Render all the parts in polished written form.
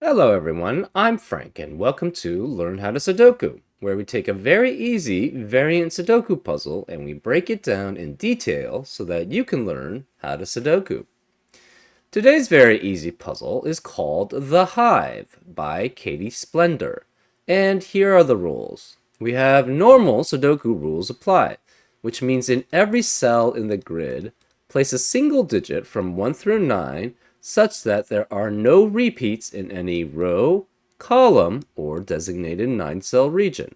Hello everyone, I'm Frank and welcome to Learn How to Sudoku, where we take a very easy variant Sudoku puzzle and we break it down in detail so that you can learn how to Sudoku. Today's very easy puzzle is called The Hive by Katie Splendor, and here are the rules. We have normal Sudoku rules apply, which means in every cell in the grid, place a single digit from 1 through 9 such that there are no repeats in any row, column, or designated 9-cell region.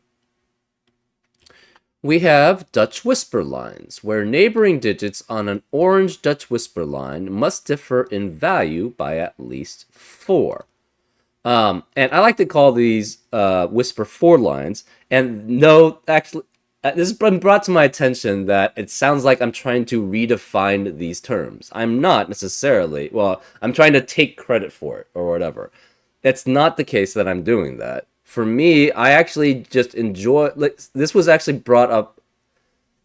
We have Dutch whisper lines, where neighboring digits on an orange Dutch whisper line must differ in value by at least 4. And I like to call these whisper 4 lines. And no, actually, this has been brought to my attention that it sounds like I'm trying to redefine these terms. I'm not necessarily. Well, I'm trying to take credit for it or whatever. It's not the case that I'm doing that. For me, I actually just enjoy. Like, this was actually brought up.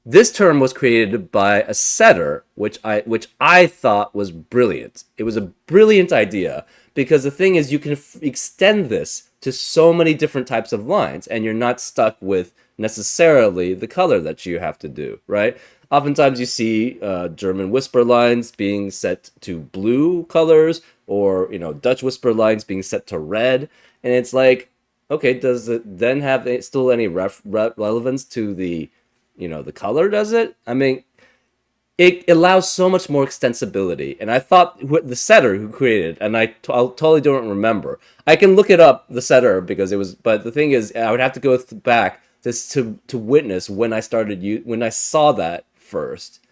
This term was created by a setter, which I thought was brilliant. It was a brilliant idea because the thing is, you can extend this to so many different types of lines, and you're not stuck with necessarily the color that you have to do, right? Oftentimes, you see German whisper lines being set to blue colors, or Dutch whisper lines being set to red, and it's like, okay, does it then have still any relevance to the color? Does it? I mean, it allows so much more extensibility. And I thought the setter who created, and I totally don't remember. I can look it up, the setter, because it was. But the thing is, I would have to go back just to witness when when I saw that first,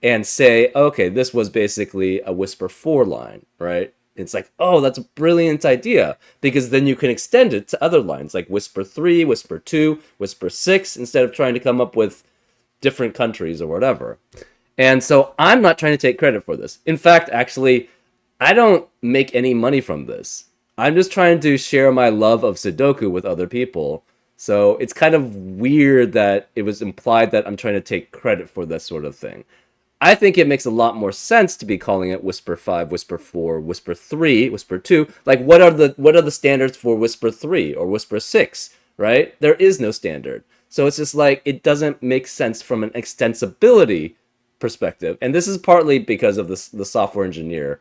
and say, okay, this was basically a Whisper 4 line, right? It's like, oh, that's a brilliant idea, because then you can extend it to other lines like Whisper 3, Whisper 2, Whisper 6, instead of trying to come up with different countries or whatever. And so I'm not trying to take credit for this. In fact, actually, I don't make any money from this. I'm just trying to share my love of Sudoku with other people. So it's kind of weird that it was implied that I'm trying to take credit for this sort of thing. I think it makes a lot more sense to be calling it Whisper 5, Whisper 4, Whisper 3, Whisper 2. Like, what are the standards for Whisper 3 or Whisper 6, right? There is no standard. So it's just like, it doesn't make sense from an extensibility perspective. And this is partly because of the software engineer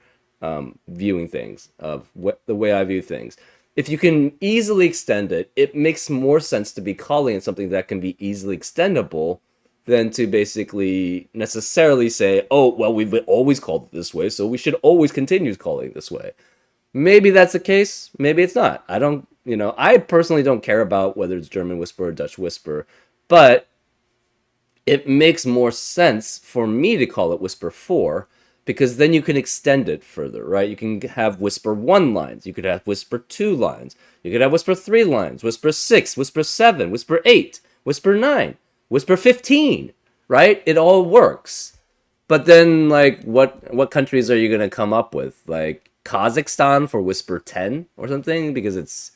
viewing things, of the way I view things. If you can easily extend it, it makes more sense to be calling it something that can be easily extendable than to basically necessarily say, oh, well, we've always called it this way, so we should always continue calling it this way. Maybe that's the case. Maybe it's not. I don't, I personally don't care about whether it's German Whisper or Dutch Whisper, but it makes more sense for me to call it Whisper 4 because then you can extend it further, right? You can have Whisper 1 lines, you could have Whisper 2 lines, you could have Whisper 3 lines, Whisper 6, Whisper 7, Whisper 8, Whisper 9, Whisper 15, right? It all works. But then, like, what countries are you going to come up with? Like Kazakhstan for Whisper 10 or something because it's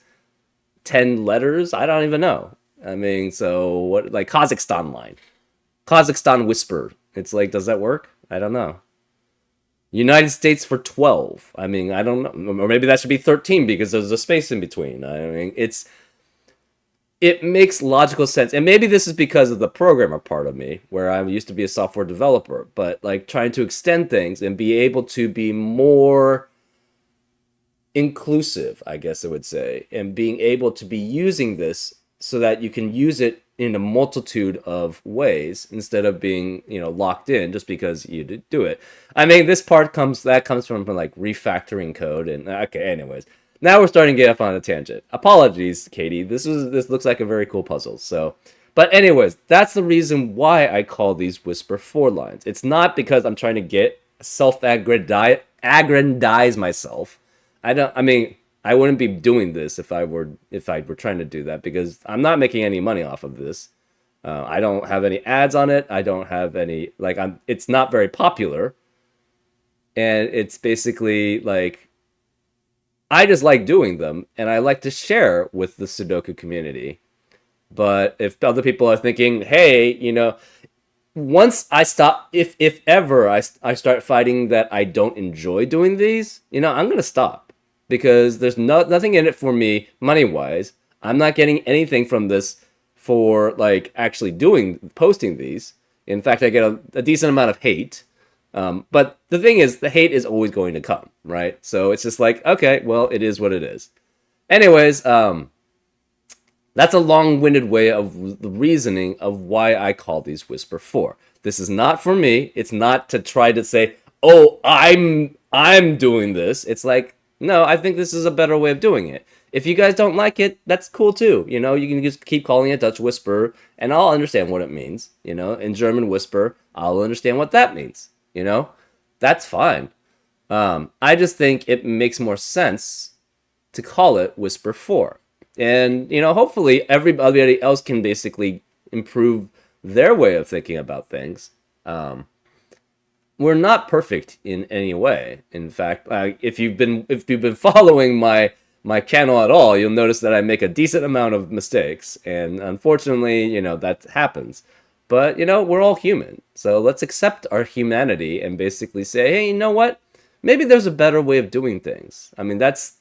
10 letters? I don't even know. I mean, so what, like Kazakhstan line? Kazakhstan Whisper. It's like, does that work? I don't know. United States for 12. I mean, I don't know. Or maybe that should be 13 because there's a space in between. I mean, it makes logical sense. And maybe this is because of the programmer part of me, where I used to be a software developer, but like trying to extend things and be able to be more inclusive, I guess I would say, and being able to be using this so that you can use it in a multitude of ways instead of being, locked in just because you do it. I mean, this part comes from like refactoring code and okay, anyways. Now we're starting to get off on a tangent. Apologies, Katie. This looks like a very cool puzzle. So, but anyways, that's the reason why I call these Whisper 4 lines. It's not because I'm trying to get aggrandize myself. I mean, I wouldn't be doing this if I were trying to do that because I'm not making any money off of this. I don't have any ads on it. I don't have any like I'm. It's not very popular, and it's basically like I just like doing them, and I like to share with the Sudoku community. But if other people are thinking, hey, once I stop, if ever I start finding that I don't enjoy doing these, I'm gonna stop. because there's nothing in it for me money wise. I'm not getting anything from this for like actually posting these. In fact, I get a decent amount of hate. But the thing is, the hate is always going to come, right? So it's just like, okay, well, it is what it is. Anyways, that's a long-winded way of the reasoning of why I call these Whisper 4. This is not for me. It's not to try to say, "Oh, I'm doing this." It's like, "No, I think this is a better way of doing it." If you guys don't like it, that's cool too. You know, you can just keep calling it Dutch Whisper and I'll understand what it means. You know, in German Whisper, I'll understand what that means. You know, that's fine. I just think it makes more sense to call it Whisper 4. And, you know, hopefully everybody else can basically improve their way of thinking about things. We're not perfect in any way. In fact, if you've been following my channel at all, you'll notice that I make a decent amount of mistakes, and unfortunately, you know, that happens. But, you know, we're all human. So let's accept our humanity and basically say, hey, you know what? Maybe there's a better way of doing things. I mean, that's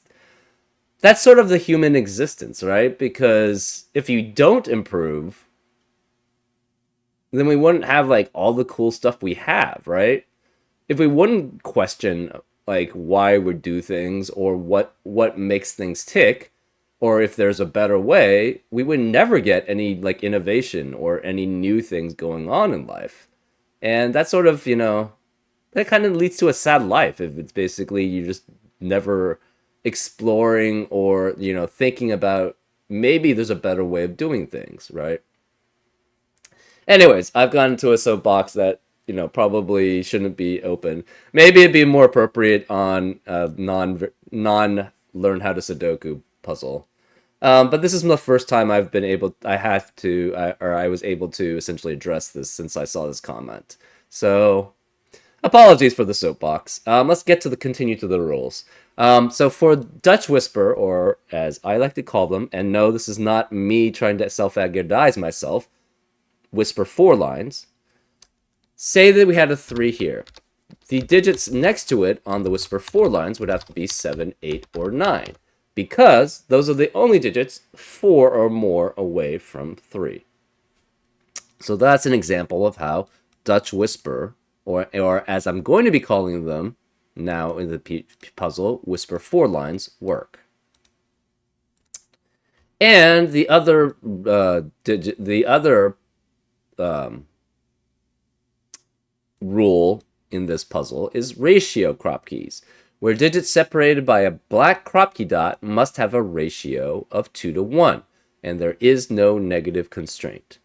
sort of the human existence, right? Because if you don't improve, then we wouldn't have like all the cool stuff we have, right? If we wouldn't question like why we do things or what makes things tick, or if there's a better way, we would never get any like innovation or any new things going on in life. And that sort of, you know, that kind of leads to a sad life if it's basically you just never exploring or, you know, thinking about maybe there's a better way of doing things, right? Anyways, I've gone into a soapbox that, you know, probably shouldn't be open. Maybe it'd be more appropriate on a non learn how to Sudoku puzzle. But this is the first time I was able to essentially address this since I saw this comment. So apologies for the soapbox. Let's get to continue to the rules. So for Dutch Whisper, or as I like to call them, and no, this is not me trying to self-aggrandize myself, Whisper 4 lines. Say that we had a 3 here. The digits next to it on the Whisper 4 lines would have to be 7, 8, or 9, because those are the only digits 4 or more away from 3. So that's an example of how Dutch Whisper, or as I'm going to be calling them now in the puzzle, Whisper 4 lines work. And the other rule in this puzzle is ratio crop keys, where digits separated by a black crop key dot must have a ratio of 2 to 1, and there is no negative constraint.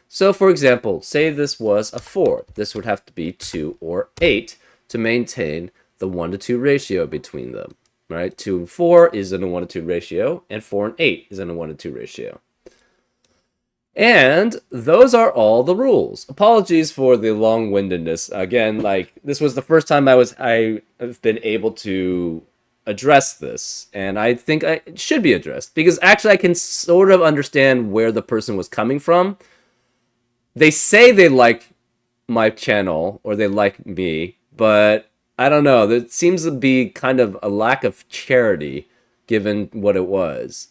So for example, say this was a 4. This would have to be 2 or 8 to maintain the 1 to 2 ratio between them, right? 2 and 4 is in a 1 to 2 ratio, and 4 and 8 is in a 1 to 2 ratio. And those are all the rules. Apologies for the long-windedness. Again, like, this was the first time I've been able to address this, and I think it should be addressed, because actually I can sort of understand where the person was coming from. They say they like my channel, or they like me, but I don't know. There seems to be kind of a lack of charity given what it was.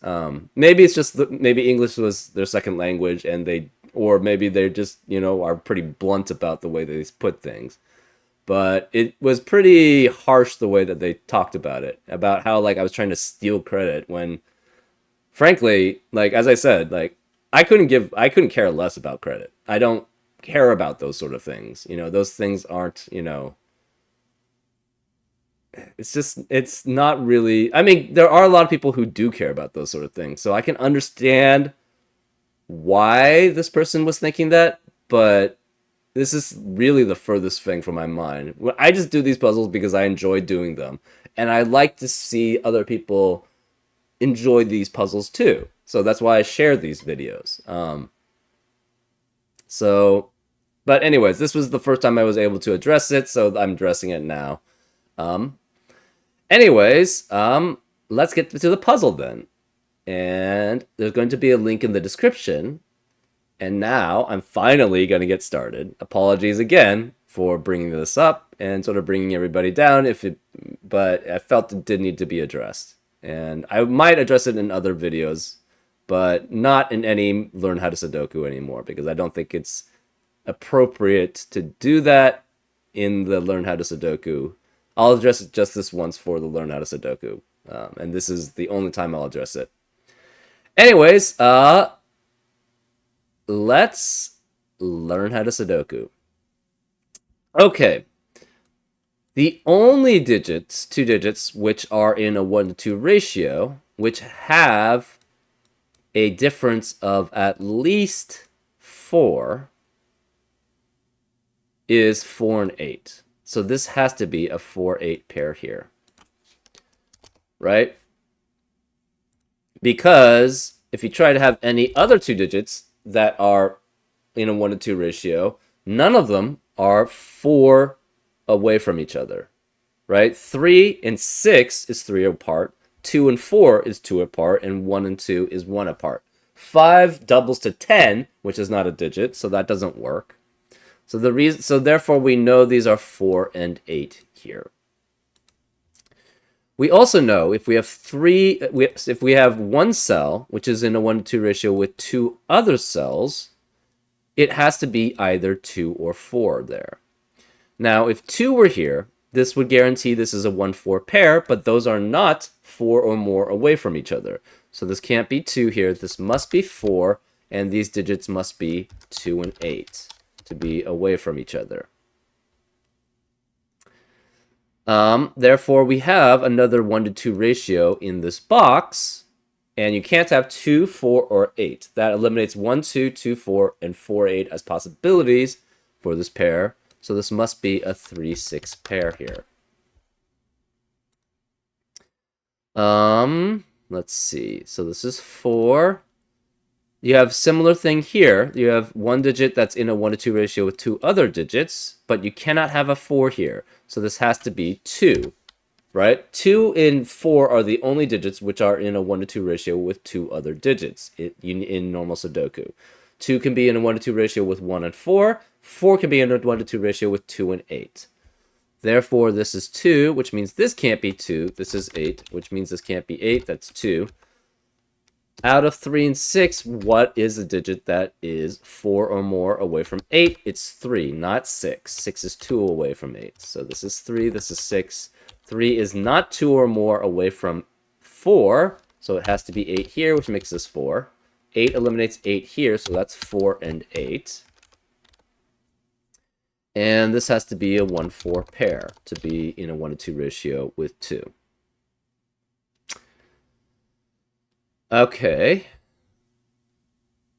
Maybe it's just maybe English was their second language, and or maybe they just, you know, are pretty blunt about the way they put things. But it was pretty harsh the way that they talked about it, about how like I was trying to steal credit when, frankly, like as I said, like I couldn't care less about credit. I don't care about those sort of things. You know, those things aren't, you know, it's not really, I mean, there are a lot of people who do care about those sort of things, so I can understand why this person was thinking that, but this is really the furthest thing from my mind. I just do these puzzles because I enjoy doing them, and I like to see other people enjoy these puzzles too, so that's why I share these videos. But anyways, this was the first time I was able to address it, so I'm addressing it now. Anyways, let's get to the puzzle then. And there's going to be a link in the description. And now I'm finally going to get started. Apologies again for bringing this up and sort of bringing everybody down. But I felt it did need to be addressed, and I might address it in other videos, but not in any Learn How to Sudoku anymore, because I don't think it's appropriate to do that in the Learn How to Sudoku. I'll address it just this once for the Learn How to Sudoku, and this is the only time I'll address it. Anyways, let's learn how to Sudoku. Okay. The only digits, two digits, which are in a 1 to 2 ratio, which have a difference of at least 4, is 4 and 8. So this has to be a 4-8 pair here. Right? Because if you try to have any other two digits that are in a 1 to 2 ratio, none of them are 4 away from each other, right? 3 and 6 is 3 apart, 2 and 4 is 2 apart, and 1 and 2 is 1 apart. 5 doubles to 10, which is not a digit, so that doesn't work. So therefore we know these are 4 and 8 here. We also know if we have one cell, which is in a 1 to 2 ratio with two other cells, it has to be either 2 or 4 there. Now, if 2 were here, this would guarantee this is a 1-4 pair, but those are not 4 or more away from each other. So this can't be 2 here. This must be 4, and these digits must be 2 and 8 to be away from each other. Therefore, we have another 1 to 2 ratio in this box, and you can't have 2, 4, or 8. That eliminates 1, 2, 2, 4, and 4, 8 as possibilities for this pair. So this must be a 3, 6 pair here. Let's see. So this is 4. You have similar thing here. You have one digit that's in a 1 to 2 ratio with two other digits, but you cannot have a 4 here. So this has to be 2, right? 2 and 4 are the only digits which are in a 1 to 2 ratio with two other digits in normal Sudoku. 2 can be in a 1 to 2 ratio with 1 and 4. 4 can be in a 1 to 2 ratio with 2 and 8. Therefore, this is 2, which means this can't be 2. This is 8, which means this can't be 8. That's 2. Out of 3 and 6, what is a digit that is 4 or more away from 8? It's 3, not 6. 6 is 2 away from 8. So this is 3, this is 6. 3 is not 2 or more away from 4, so it has to be 8 here, which makes this 4. 8 eliminates 8 here, so that's 4 and 8. And this has to be a 1-4 pair to be in a 1 to 2 ratio with 2. Okay.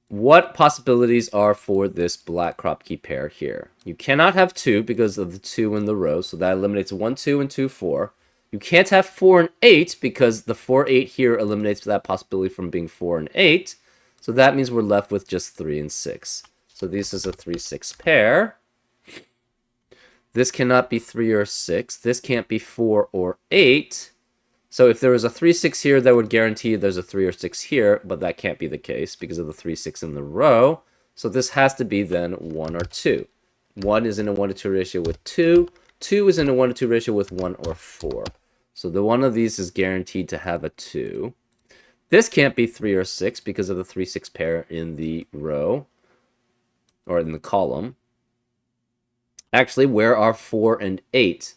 What possibilities are for this black crop key pair here? You cannot have 2 because of the 2 in the row, so that eliminates 1, 2, and 2, 4. You can't have 4 and 8 because the 4, 8 here eliminates that possibility from being 4 and 8. So that means we're left with just 3 and 6. So this is a 3, 6 pair. This cannot be 3 or 6. This can't be 4 or 8. So if there was a 3, 6 here, that would guarantee there's a 3 or 6 here, but that can't be the case because of the 3, 6 in the row. So this has to be then 1 or 2. 1 is in a 1 to 2 ratio with 2. 2 is in a 1 to 2 ratio with 1 or 4. So the one of these is guaranteed to have a 2. This can't be 3 or 6 because of the 3, 6 pair in the row, or in the column. Actually, where are 4 and 8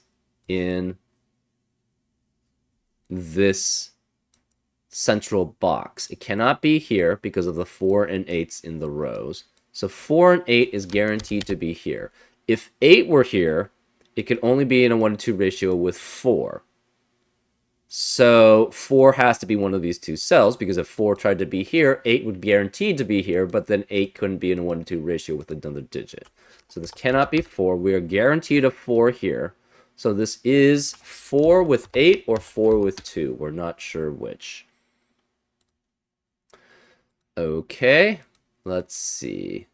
in this central box? It cannot be here because of the 4 and 8s in the rows. So 4 and 8 is guaranteed to be here. If 8 were here, it could only be in a 1 to 2 ratio with 4. So 4 has to be one of these two cells, because if 4 tried to be here, 8 would be guaranteed to be here, but then 8 couldn't be in a 1 to 2 ratio with another digit. So this cannot be 4. We are guaranteed a 4 here. So this is 4 with 8 or 4 with 2. We're not sure which. Okay, let's see.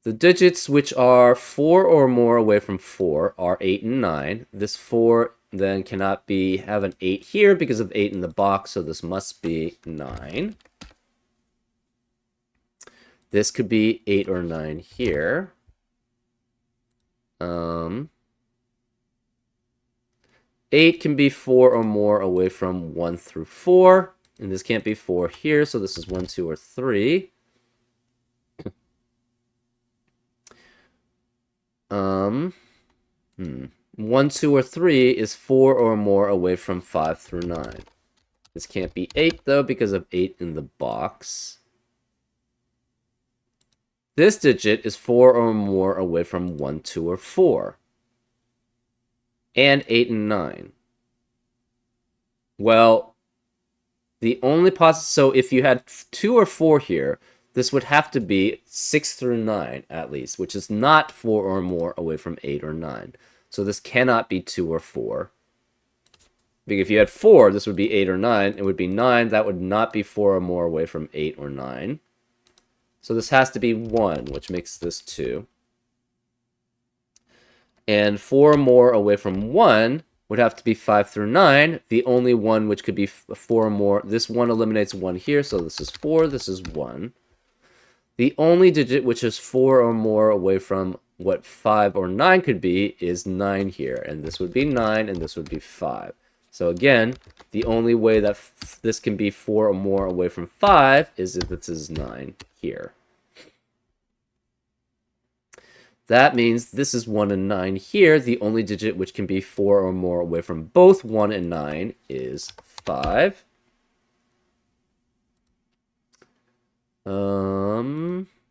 The digits which are 4 or more away from 4 are 8 and 9. This 4 then cannot have an 8 here because of 8 in the box, so this must be 9. This could be 8 or 9 here. Um, 8 can be 4 or more away from 1 through 4. And this can't be 4 here, so this is 1, 2, or 3. 1, 2, or 3 is 4 or more away from 5 through 9. This can't be 8, though, because of 8 in the box. This digit is 4 or more away from 1, 2, or 4. And 8 and 9. Well, the only so if you had 2 or 4 here, this would have to be 6 through 9 at least, which is not 4 or more away from 8 or 9. So this cannot be 2 or 4. Because if you had 4, this would be 8 or 9. It would be 9. That would not be 4 or more away from 8 or 9. So this has to be 1, which makes this 2. And 4 or more away from 1 would have to be 5 through 9. The only one which could be 4 or more, this 1 eliminates 1 here, so this is 4, this is 1. The only digit which is 4 or more away from what 5 or 9 could be is 9 here, and this would be 9, and this would be 5. So again, the only way that this can be 4 or more away from 5 is if this is 9 here. That means this is 1 and 9 here. The only digit which can be 4 or more away from both 1 and 9 is 5.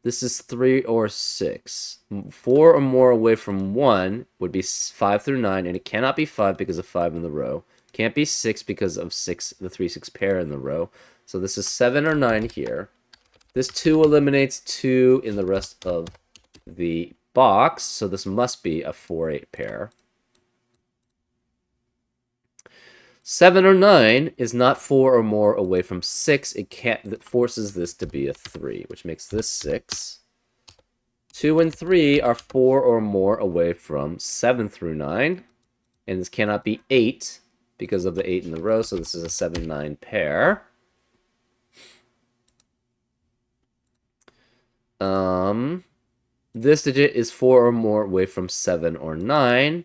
This is 3 or 6. 4 or more away from 1 would be 5 through 9, and it cannot be 5 because of 5 in the row. Can't be 6 because of 6, the 3, 6 pair in the row. So this is 7 or 9 here. This 2 eliminates 2 in the rest of the box, so this must be a 4, 8 pair. 7 or 9 is not 4 or more away from 6. That forces this to be a 3, which makes this 6. 2 and 3 are 4 or more away from 7 through 9. And this cannot be 8 because of the 8 in the row, so this is a 7, 9 pair. This digit is 4 or more away from 7 or 9.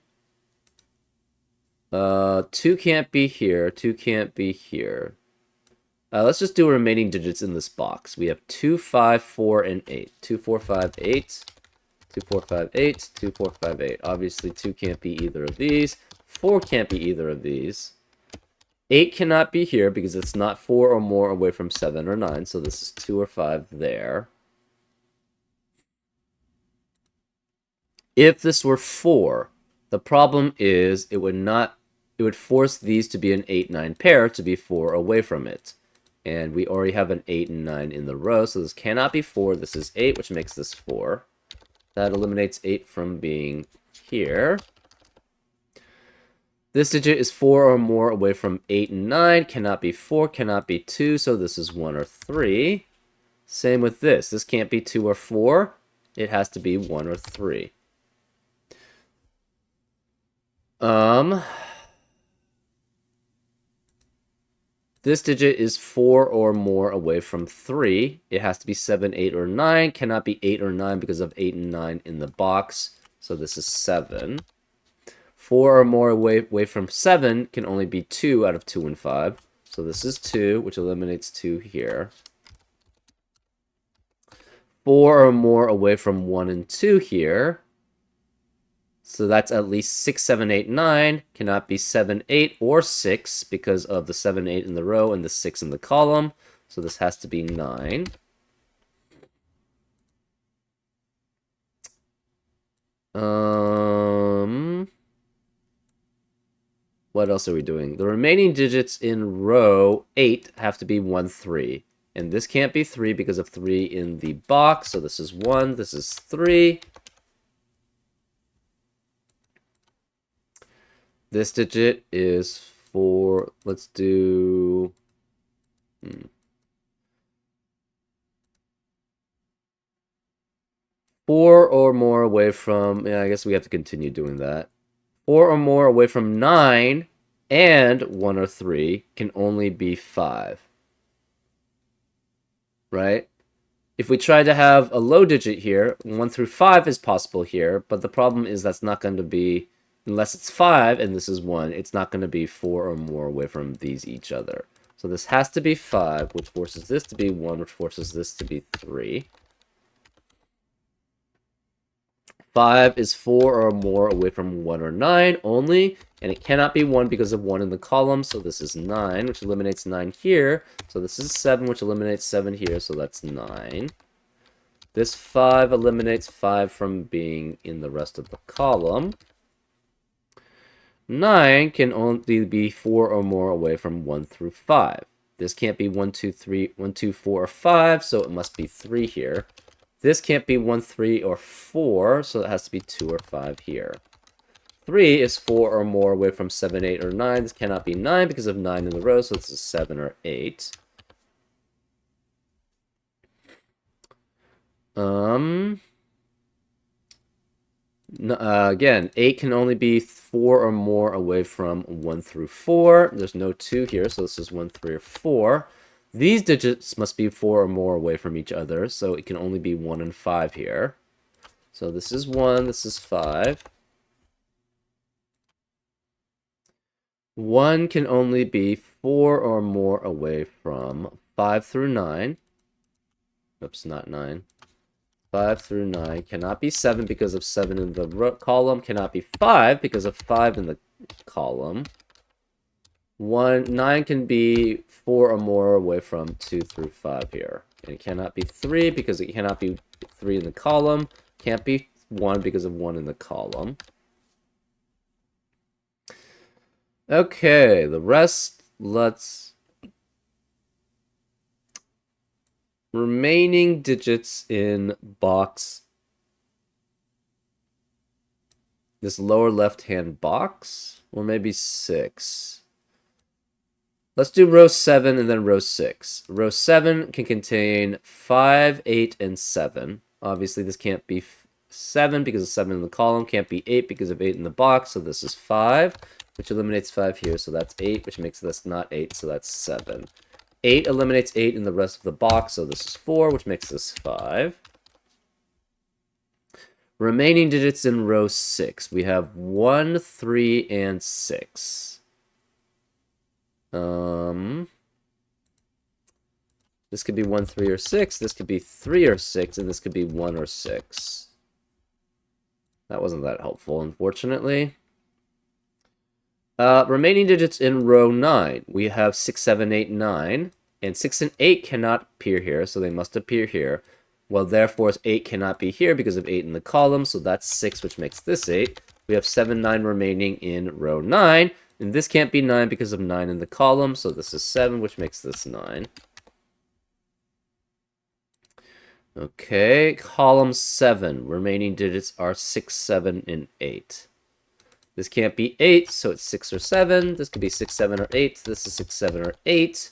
2 can't be here. 2 can't be here. Let's just do remaining digits in this box. We have 2, 5, 4, and 8. 2, 4, 5, 8. 2, 4, 5, 8. 2, 4, 5, 8. Obviously, 2 can't be either of these. 4 can't be either of these. 8 cannot be here because it's not 4 or more away from 7 or 9. So this is 2 or 5 there. If this were 4, the problem is it would force these to be an 8, 9 pair to be 4 away from it. And we already have an 8 and 9 in the row, so this cannot be 4. This is 8, which makes this 4. That eliminates 8 from being here. This digit is 4 or more away from 8 and 9. Cannot be 4, cannot be 2, so this is 1 or 3. Same with this. This can't be 2 or 4. It has to be 1 or 3. This digit is 4 or more away from 3. It has to be 7, 8, or 9. Cannot be 8 or 9 because of 8 and 9 in the box. So this is 7. 4 or more away from 7 can only be 2 out of 2 and 5. So this is 2, which eliminates 2 here. 4 or more away from 1 and 2 here. So that's at least 6, 7, 8, 9. Cannot be 7, 8, or 6 because of the 7, 8 in the row and the 6 in the column. So this has to be 9. What else are we doing? The remaining digits in row 8 have to be 1, 3. And this can't be 3 because of 3 in the box. So this is 1, this is 3. This digit is 4. Let's do... 4 or more away from... Yeah, I guess we have to continue doing that. 4 or more away from 9 and 1 or 3 can only be 5. Right? If we try to have a low digit here, 1 through 5 is possible here, but the problem is that's not going to be, unless it's 5 and this is 1, it's not going to be 4 or more away from these each other. So this has to be 5, which forces this to be 1, which forces this to be 3. 5 is 4 or more away from 1 or 9 only, and it cannot be 1 because of 1 in the column, so this is 9, which eliminates 9 here. So this is 7, which eliminates 7 here, so that's 9. This 5 eliminates 5 from being in the rest of the column. 9 can only be 4 or more away from 1 through 5. This can't be 1, 2, 3, 1, 2, 4, or 5, so it must be 3 here. This can't be 1, 3, or 4, so it has to be 2 or 5 here. 3 is 4 or more away from 7, 8, or 9. This cannot be 9 because of 9 in the row, so this is 7 or 8. Again, 8 can only be 4 or more away from 1 through 4. There's no 2 here, so this is 1, 3, or 4. These digits must be 4 or more away from each other, so it can only be 1 and 5 here. So this is 1, this is 5. 1 can only be 4 or more away from 5 through 9. Oops, not 9. 5 through 9 cannot be 7 because of 7 in the column, cannot be 5 because of 5 in the column. 9 can be 4 or more away from 2 through 5 here. And it cannot be 3 because it cannot be 3 in the column. Can't be 1 because of 1 in the column. Okay, the rest, let's... Remaining digits in box. This lower left-hand box, or maybe 6. Let's do row 7 and then row 6. Row 7 can contain 5, 8, and 7. Obviously, this can't be 7 because of 7 in the column. Can't be 8 because of 8 in the box, so this is 5, which eliminates 5 here, so that's 8, which makes this not 8, so that's 7. 8 eliminates 8 in the rest of the box, so this is 4, which makes this 5. Remaining digits in row 6. We have 1, 3, and 6. This could be 1, 3, or 6. This could be 3 or 6, and this could be 1 or 6. That wasn't that helpful, unfortunately. Remaining digits in row 9. We have 6, 7, 8, 9. And 6 and 8 cannot appear here, so they must appear here. Well, therefore, 8 cannot be here because of 8 in the column, so that's 6, which makes this 8. We have 7, 9 remaining in row 9. And this can't be 9 because of 9 in the column, so this is 7, which makes this 9. Okay, column 7. Remaining digits are 6, 7, and 8. This can't be 8, so it's 6 or 7. This could be 6, 7, or 8. This is 6, 7, or 8.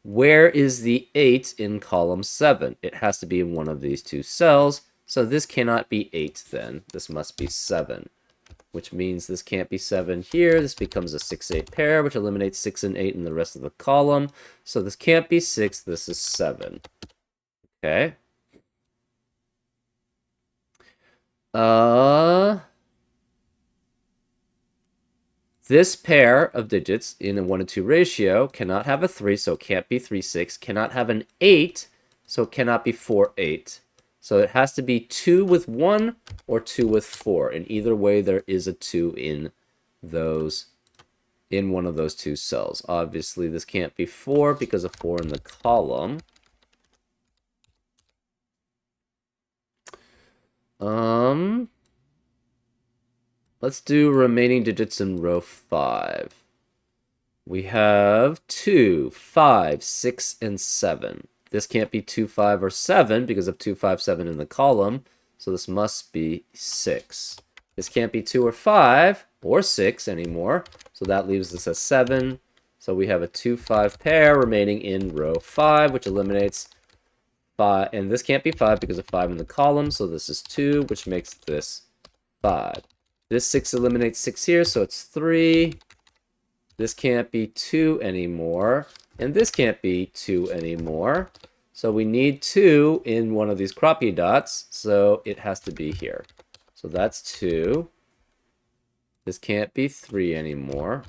Where is the 8 in column 7? It has to be in one of these two cells, so this cannot be 8 then. This must be 7, which means this can't be 7 here. This becomes a 6, 8 pair, which eliminates 6 and 8 in the rest of the column. So this can't be 6, this is 7. Okay. This pair of digits in a 1 to 2 ratio cannot have a 3, so it can't be 3, 6. Cannot have an 8, so it cannot be 4, 8. So it has to be 2 with 1 or 2 with 4. In either way, there is a 2 in one of those two cells. Obviously, this can't be 4 because of 4 in the column. Let's do remaining digits in row 5. We have 2, 5, 6, and 7. This can't be 2, 5, or 7 because of 2, 5, 7 in the column, so this must be 6. This can't be 2 or 5 or 6 anymore, so that leaves us as 7. So we have a 2, 5 pair remaining in row 5, which eliminates 5. And this can't be 5 because of 5 in the column, so this is 2, which makes this 5. This 6 eliminates 6 here, so it's 3. This can't be 2 anymore. And this can't be 2 anymore. So we need 2 in one of these crappie dots, so it has to be here. So that's 2. This can't be 3 anymore.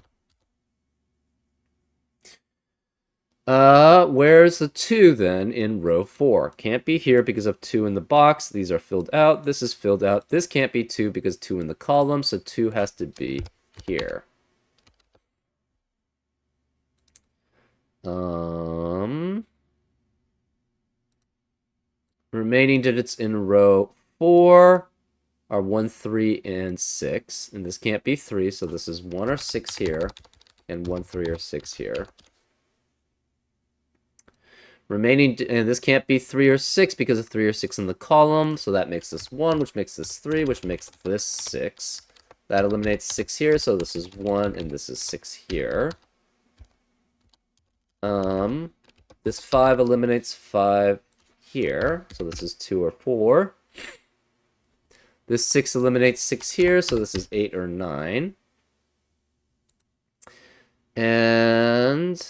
Where's the 2 then in row 4? Can't be here because of 2 in the box. These are filled out. This is filled out. This can't be 2 because 2 in the column, so 2 has to be here. Remaining digits in row 4 are 1, 3, and 6. And this can't be 3, so this is 1 or 6 here, and 1, 3, or 6 here. Remaining, and this can't be 3 or 6 because of 3 or 6 in the column, so that makes this 1, which makes this 3, which makes this 6. That eliminates 6 here, so this is 1, and this is 6 here. This 5 eliminates 5 here, so this is 2 or 4. This 6 eliminates 6 here, so this is 8 or 9. And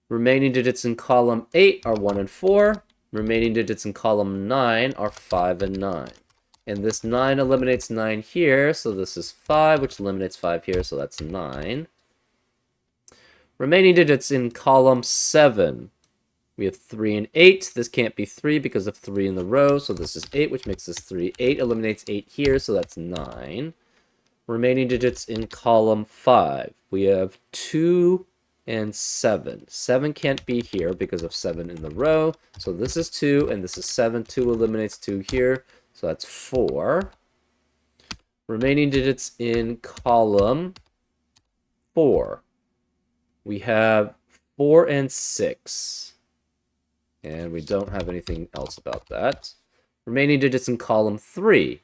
remaining digits in column 8 are 1 and 4. Remaining digits in column 9 are 5 and 9. And this 9 eliminates 9 here, so this is 5, which eliminates 5 here, so that's 9. Remaining digits in column 7. We have 3 and 8. This can't be 3 because of 3 in the row, so this is 8, which makes this 3. 8 eliminates 8 here, so that's 9. Remaining digits in column 5. We have 2 and 7. 7 can't be here because of 7 in the row, so this is 2, and this is 7. 2 eliminates 2 here, so that's 4. Remaining digits in column 4. We have 4 and 6. And we don't have anything else about that. Remaining digits in column 3.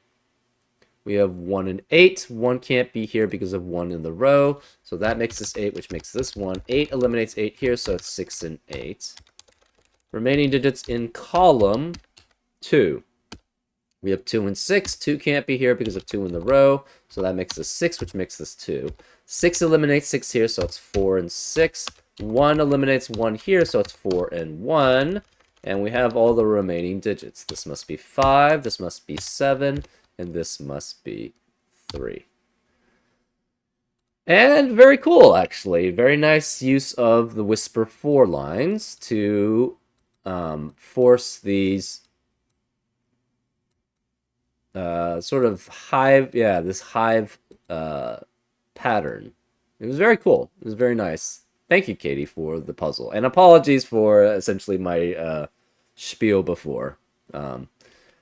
We have 1 and 8. 1 can't be here because of 1 in the row. So that makes this 8, which makes this 1. 8 eliminates 8 here, so it's 6 and 8. Remaining digits in column 2. We have 2 and 6. 2 can't be here because of 2 in the row. So that makes this 6, which makes this 2. 6 eliminates 6 here, so it's 4 and 6. 1 eliminates 1 here, so it's 4 and 1. And we have all the remaining digits. This must be 5, this must be 7, and this must be 3. And very cool, actually. Very nice use of the Whisper 4 lines to force these sort of hive, this hive pattern. It was very cool. It was very nice. Thank you, Katie, for the puzzle. And apologies for essentially my spiel before.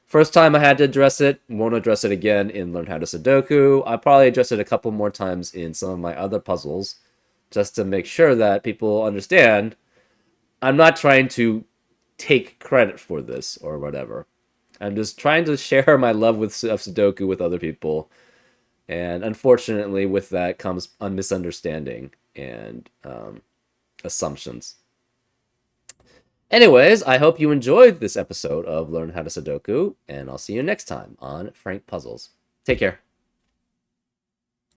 First time I had to address it. Won't address it again in Learn How to Sudoku. I'll probably address it a couple more times in some of my other puzzles, just to make sure that people understand I'm not trying to take credit for this or whatever. I'm just trying to share my love of Sudoku with other people. And unfortunately, with that comes a misunderstanding and assumptions. Anyways, I hope you enjoyed this episode of Learn How to Sudoku, and I'll see you next time on Frank Puzzles. Take care.